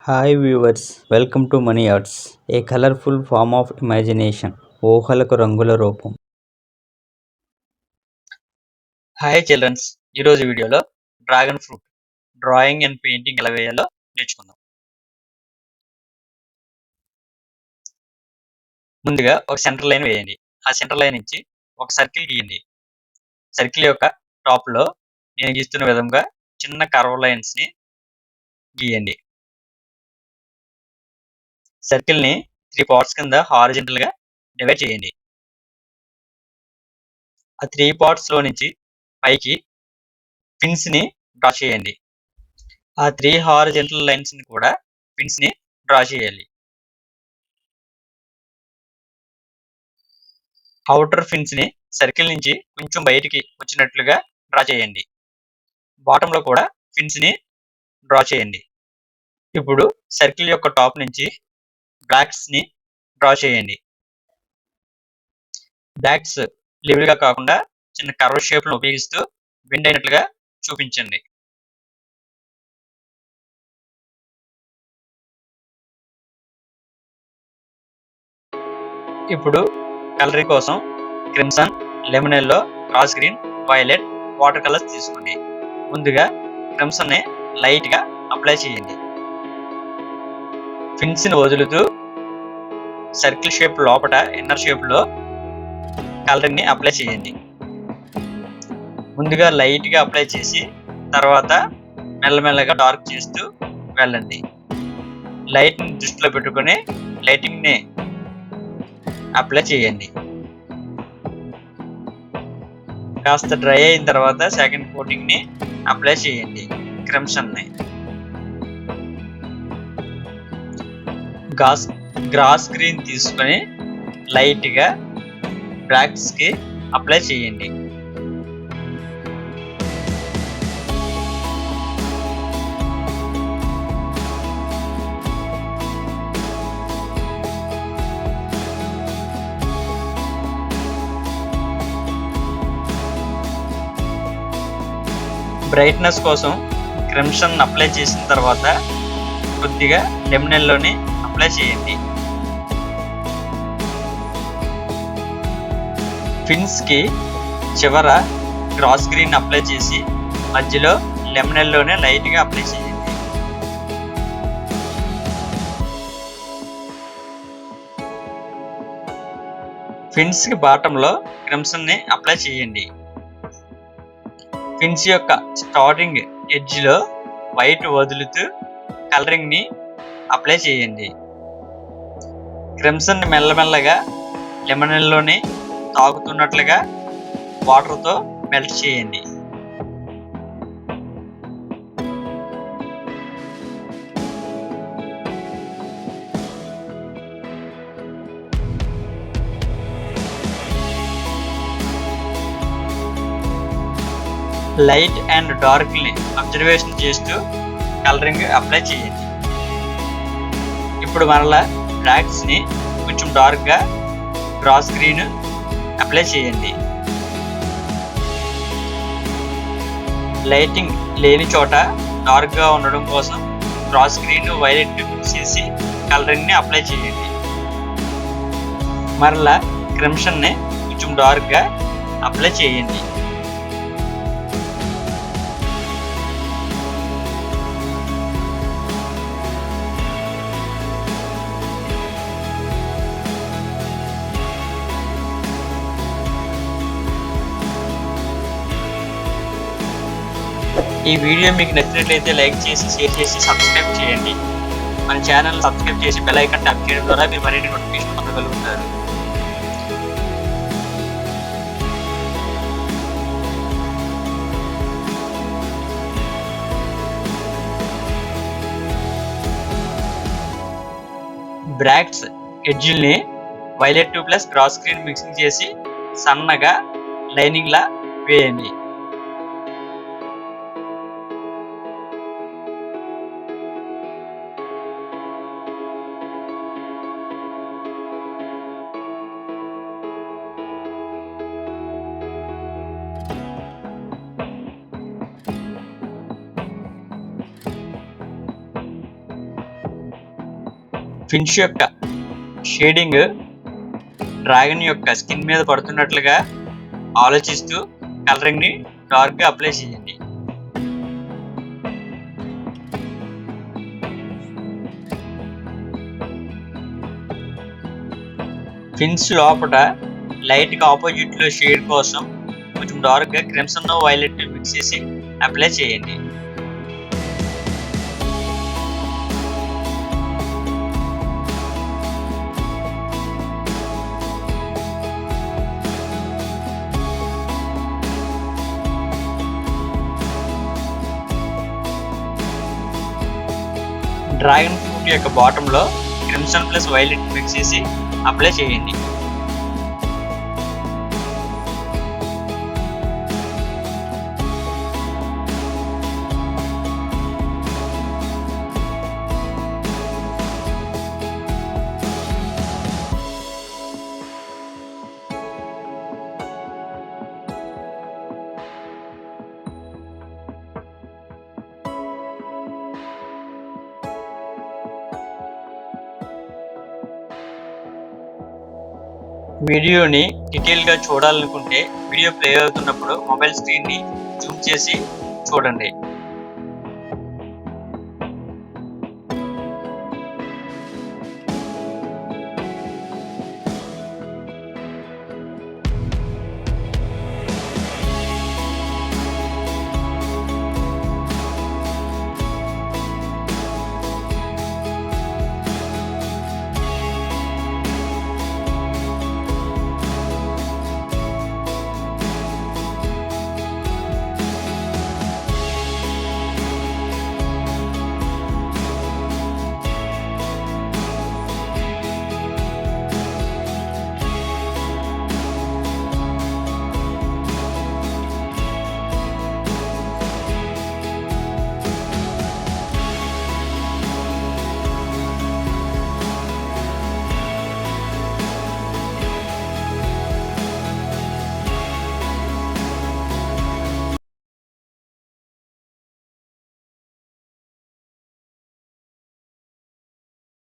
Hi viewers, welcome to Mani arts, a colourful form of imagination. ఊహలకు రంగుల రూపం. Hi childrens, ఈరోజు వీడియోలో dragon fruit drawing and painting ఎలా వేయాలో నేర్చుకుందాం. ముందుగా ఒక సెంటర్ లైన్ వేయండి. ఆ సెంటర్ లైన్ నుంచి ఒక సర్కిల్ గీయండి. సర్కిల్ యొక్క టాప్ లో నేను గీస్తున్న విధంగా చిన్న కర్వ్ లైన్స్ ని గీయండి. సర్కిల్ ని 3 పార్ట్స్ కింద హారిజంటల్ గా డివైడ్ చేయండి. ఆ 3 పార్ట్స్ లో నుంచి పైకి పిన్స్ ని డ్రా చేయండి. ఆ 3 హారిజంటల్ లైన్స్ ని కూడా పిన్స్ ని డ్రా చేయాలి. ఔటర్ ఫిన్స్ ని సర్కిల్ నుంచి కొంచెం బయటికి వచ్చినట్లుగా డ్రా చేయండి. బాటమ్ లో కూడా ఫిన్స్ ని డ్రా చేయండి. ఇప్పుడు సర్కిల్ యొక్క టాప్ నుంచి బ్లాక్స్ ని డ్రా చేయండి. బ్లాక్స్ లెవెల్ గా కాకుండా చిన్న కర్వ్ షేప్ ను ఉపయోగిస్తూ బెండ్ అయినట్లుగా చూపించండి. ఇప్పుడు కలరింగ్ కోసం crimson, lemon yellow, grass green, violet, water colours తీసుకోండి. ముందుగా క్రిమ్సన్ ని లైట్ గా అప్లై చేయండి. ఫిన్స్ ని వదులుతూ సర్కిల్ షేప్ లోపల ఇన్నర్ షేప్ లో కలరింగ్ ని అప్లై చేయండి. ముందుగా లైట్ గా అప్లై చేసి తర్వాత మెల్లమెల్లగా డార్క్ చేస్తూ వెళ్ళండి. లైట్ ని దృష్టిలో పెట్టుకొని లైటింగ్ ని అప్లై చేయండి. కాస్త డ్రై అయిన తర్వాత సెకండ్ కోటింగ్ ని అప్లై చేయండి. క్రిమ్సన్ ని గ్రాస్ గ్రీన్ తీసుకొని లైట్ గా బ్లాక్స్ కి అప్లై చేయండి. బ్రైట్నెస్ కోసం క్రిమ్సన్ అప్లై చేసిన తర్వాత కొద్దిగా లెమన్ ఎల్లోని అప్లై చేయండి. ఫిన్స్ కి చివర గ్రాస్ గ్రీన్ అప్లై చేసి మధ్యలో లెమన్ ఎల్లోని లైట్ గా అప్లై చేయండి. ఫిన్స్ కి బాటమ్ లో క్రిమ్సన్ ని అప్లై చేయండి. ఫిన్స్ యొక్క స్టార్టింగ్ ఎడ్జ్ లో వైట్ వదులుతూ కలరింగ్ ని అప్లై చేయండి. క్రిమ్సన్ ని మెల్లమెల్లగా లెమన్ ఎల్లోని తాగుతున్నట్లుగా వాటర్ తో మెల్ట్ చేయండి. లైట్ అండ్ డార్క్ ని అబ్జర్వేషన్ చేస్తూ కలరింగ్ అప్లై చేయండి. ఇప్పుడు మరలా బ్లాక్స్ ని కొంచెం డార్క్ గా గ్రాస్ గ్రీన్ అప్లై చేయండి. లైటింగ్ లేని చోట డార్క్ గా ఉండడం కోసం గ్రాస్ గ్రీన్ వైలెట్ మిక్స్ చేసి కలరింగ్ ని అప్లై చేయండి. మరలా క్రిమ్సన్ ని కొంచెం డార్క్ గా అప్లై చేయండి. ఈ వీడియో మీకు నచ్చినట్లయితే లైక్ చేసి, షేర్ చేసి, సబ్స్క్రైబ్ చేయండి. మన ఛానల్ సబ్స్క్రైబ్ చేసి బెల్ ఐకాన్ ట్యాప్ చేయడం ద్వారా మీరు మరిన్ని నోటిఫికేషన్ పొందగలుగుతారు. బ్రాక్ట్స్ ఎడ్జిల్ని violet 2 plus grass green mixing చేసి సన్నగా లైనింగ్ లా వేయండి. ఫిన్స్ యొక్క షేడింగ్ డ్రాగన్ యొక్క స్కిన్ మీద పడుతున్నట్లుగా ఆలోచిస్తూ కలరింగ్ ని డార్క్ గా అప్లై చేయండి. ఫిన్స్ లోపల లైట్ గా ఆపోజిట్ లో షేడ్ కోసం కొంచెం డార్క్ గా క్రిమ్సన్ వైలెట్ మిక్స్ చేసి అప్లై చేయండి. డ్రాగన్ ఫ్రూట్ యొక్క బాటమ్ లో క్రిమ్సన్ ప్లస్ వైలెట్ మిక్స్ చేసి అప్లై చేయండి. వీడియోని డీటెయిల్గా చూడాలనుకుంటే వీడియో ప్లే అవుతున్నప్పుడు మొబైల్ స్క్రీన్ని జూమ్ చేసి చూడండి.